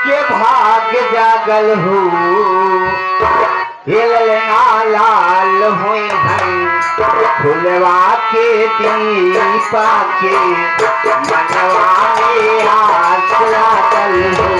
के भाग्य जागल हो हिलना लाल हुई हैं फुलवा के दीपा के मनवा में आस लागल हो।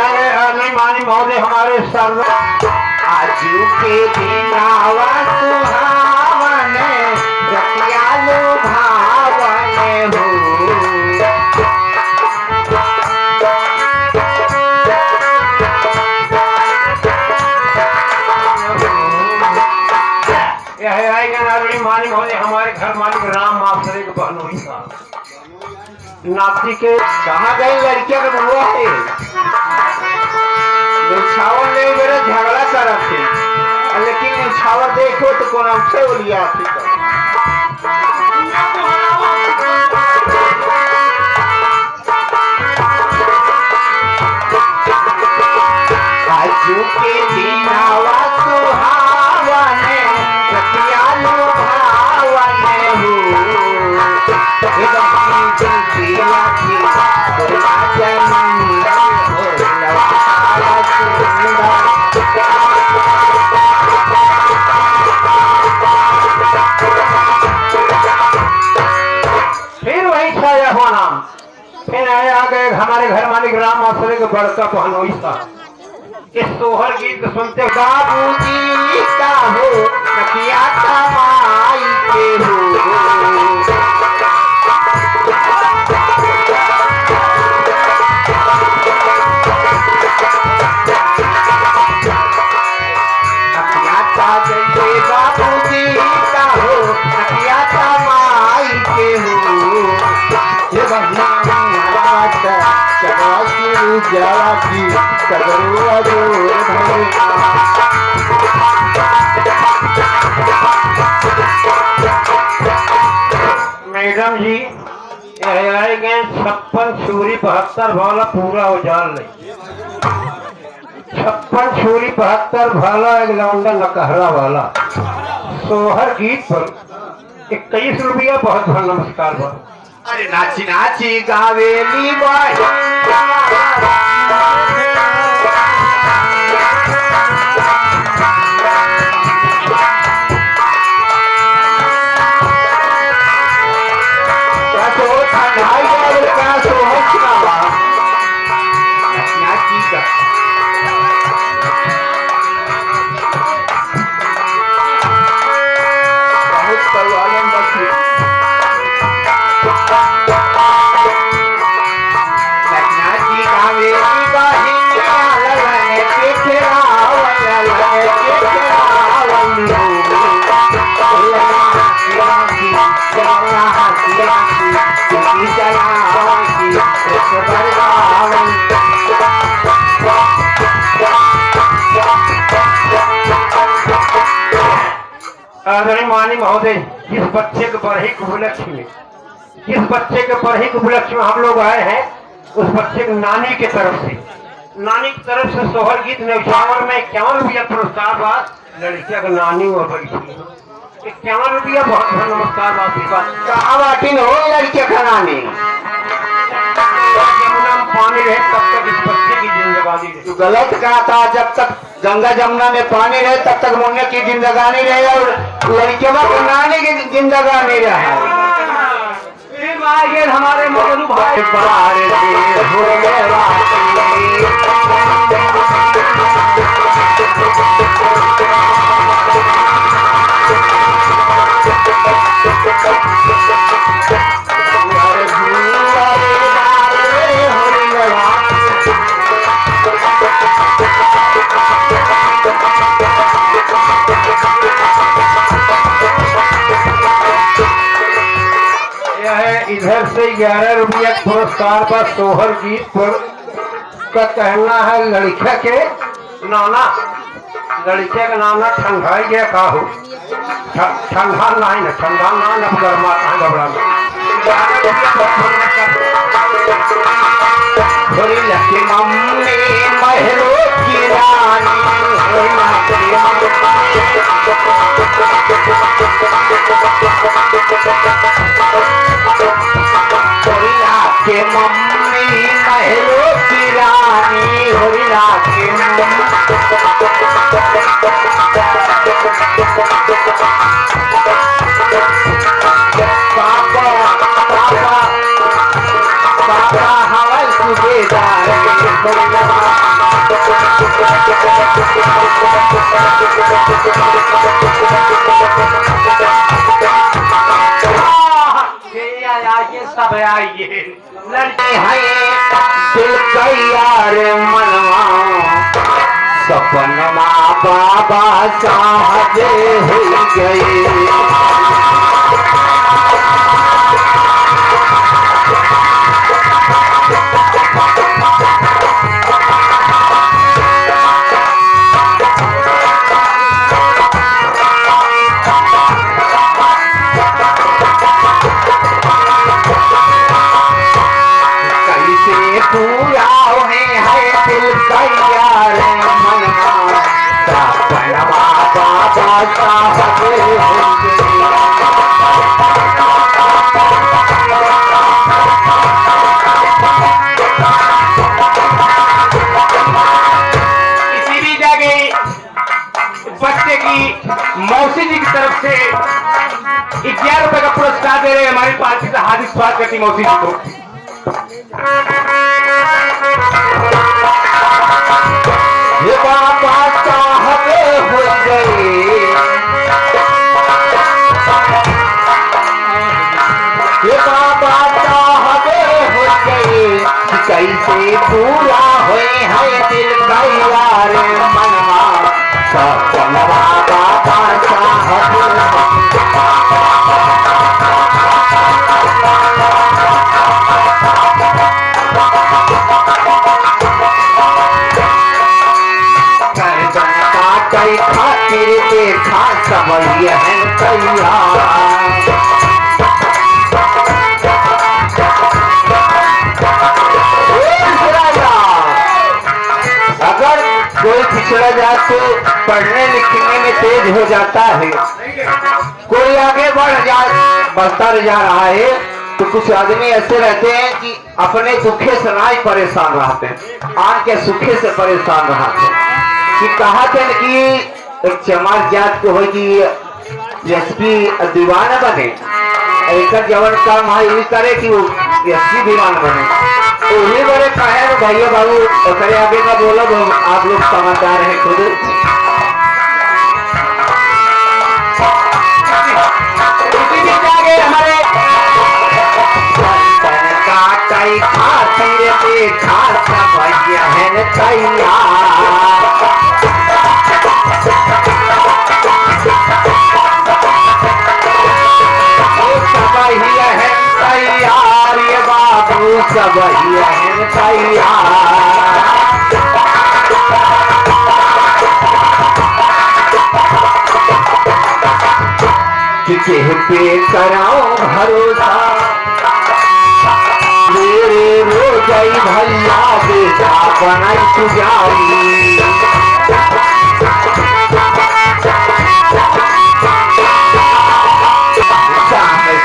महोदय हमारे सर्व आजू के दिनावा सुहावन रतियालु भावन हो मानी महोदय हमारे घर मालिक राम मास्टर के बहनोई था नाती के कहाँ गई लड़किया का बुआ है न्यौछावर ले मेरा झगड़ा कर थे लेकिन न्यौछावर देखो तो कौन हमसे बोलिया थी आजू के दिनावा सुहावन रतियालु भावन हो फिर वही छाया होना फिर आया गए हमारे घर मालिक राम मास्टर के बड़का पहनोई था इस सोहर गीत सुनते बाबूजी का हो नकिया कमाई के हो नकिया का जैसे बाबूजी का हो नकिया कमाई के हो ये बहना जरा की कदरुआ जोर मैडम जी 56 छुरी 72 भाला पूरा उजाड़ नहीं 56 छुरी 72 भाला एक लौंडा नकहरा वाला सोहर गीत पर 21 रुपया बहुत बहुत नमस्कार बा। अरे नाची नाची गावेली बाई आदरणीय माननीय महोदय जिस बच्चे के बरहिक उपलक्ष्य में जिस बच्चे के बरहिक उपलक्ष्य में हम लोग आए हैं उस बच्चे की नानी की तरफ से सोहर गीत न्यौछावर में 51 रुपया पुरस्कार बाद लड़किया का नानी और बैठी 51 रुपया बहुत बहुत नमस्कार बात कहाँ बाटी हो लड़किया का नानी पानी रहे तब तक इस बच्चे की जिंदगानी रहे। तो गलत कहा था जब तक गंगा जमुना में पानी रहे तब तक मुन्ने की जिंदगानी रहे और लड़कियों को नानी की जिंदगानी रहे। हमारे मगनू भाई 11 रुपया पुरस्कार पर सोहर गीत पर का कहना है लड़का के नाना, लड़के का नाना ठंडा गया काहू ठंडा नहीं ना, ठंडा ना न गरमाता है घबरा में। होरिला की मम्मी महलों की रानी, होरिला के मम्मी महलों की रानी, होरिला के पापा पापा पापा हवल सुबेदार आइए सब आइए लड़के हैं दिल का यार मनवा, सपनमा बाबा साहब हो गए। कैसे पूरा होने है दिल का यार मनवा, सपनमा बाबा साहब हो गए। इसी भी जगह बच्चे की मौसी जी की तरफ से 11 रुपए का पुरस्कार दे रहे हैं हमारी पार्टी का हार्दिक स्वागत करती मौसी जी को। ये बाबा साहब हो गए, ये बाबा साहब हो गए। कैसे पूरा हुए है दिल का यार मनवा, सपनवा बाबा साहब। कई खातिर देखा सब यह तैयार, अगर कोई पिछड़ा जाए तो पढ़ने लिखने में तेज हो जाता है, कोई आगे बढ़ता जा रहा है, तो कुछ आदमी ऐसे रहते हैं कि अपने दुखे से ना ही परेशान रहते हैं, आन के सुखे से परेशान रहते हैं। कि कहा थे कि एक चमार जात को हो कि एसपी दीवाना बने, एक जवन काम है करे कि वो एसपी दीवाना बने, तो उन्हीं बड़े कहे भैया बाबू करे आगे का बोलो, आप लोग समझदार हैं खुद। हमारे खातिर देखा सब है तैयार, तैयार ये बाबू सब है तैयार। किसी पे कराओ भरोसा, मेरे रो गई भैया बेटा बनाई पुजारी,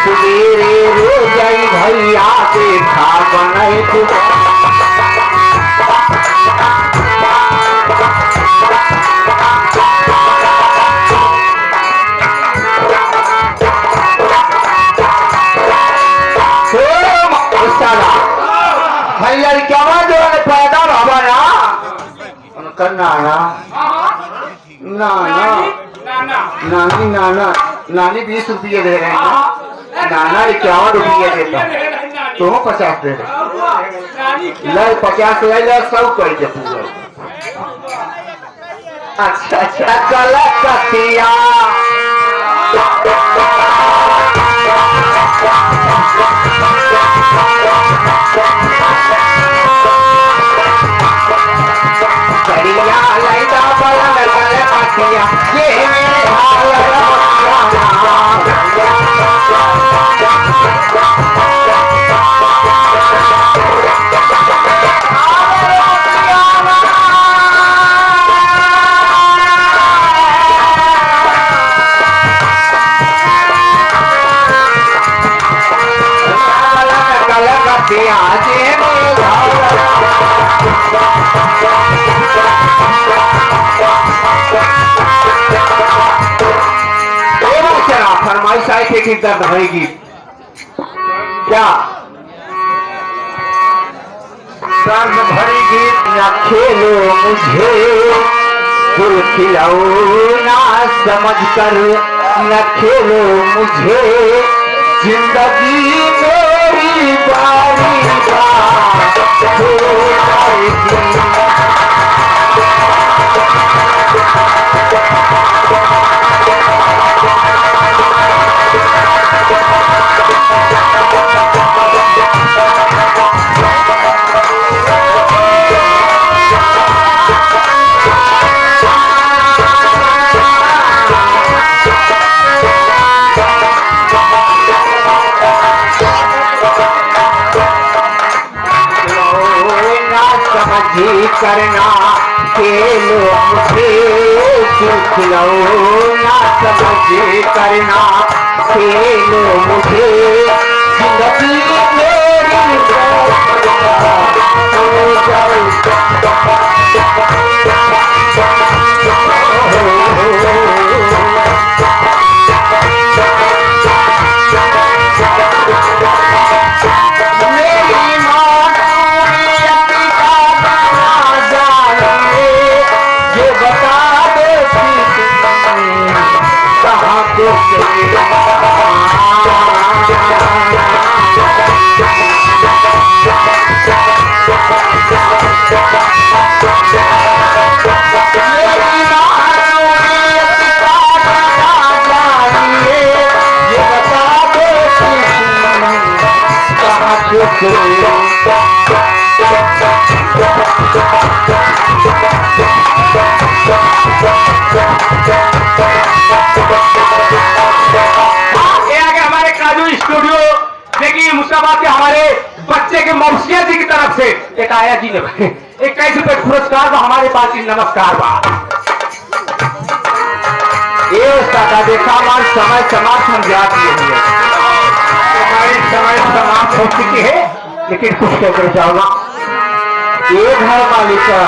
सवेरे रो गई भैया देखा बनाई पुजारी। भैया क्या जो पैदा बाबा ना उनका नाना नाना नानी नाना नानी 20 रुपये दे रहे हैं, नाना 51 रुपये देता, तो 50 दे रहे, ले 50 ले ले 100 कर दे पूरा। अच्छा अच्छा गलत कथिया दर्द भरी गीत क्या दर्द भरी गीत न खेलो मुझे दिल खिलौना समझ कर, न खेलो मुझे जिंदगी मेरी बारी बार हो जाएगी। करना खेलो मुझे खिलौना समझ करना खेलो मुझे जिंदगी मेरी हो जाए। हमारे काजू स्टूडियो देखिए मुस्ताबाद के हमारे बच्चे के मौसिया जी की तरफ से एक आया जी ने 21 रुपए पुरस्कार हमारे पास नमस्कार बा। ये उसका देखा हमारे समय समाप्त हम जा दिए हुए हमारी समय समाप्त हो चुकी है लेकिन कुछ कहकर जाऊंगा। ये घर मालिका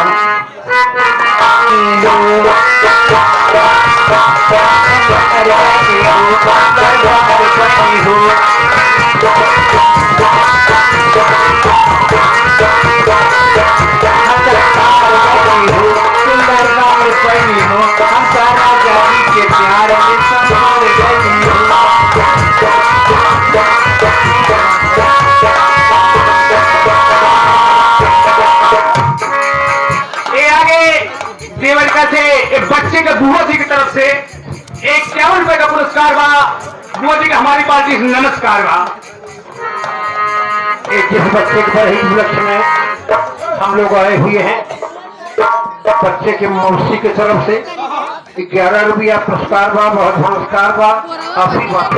देवरिका से एक बच्चे के बुआ जी की तरफ से 51 रुपए का पुरस्कार बा। बुआ जी का हमारी पार्टी से नमस्कार बा। एक जिस बच्चे के बड़े उपलक्ष्य में हम लोग आए हुए हैं बच्चे के मौसी की तरफ से 11 रुपया पुरस्कार बा। बहुत नमस्कार बा। आशीर्वाद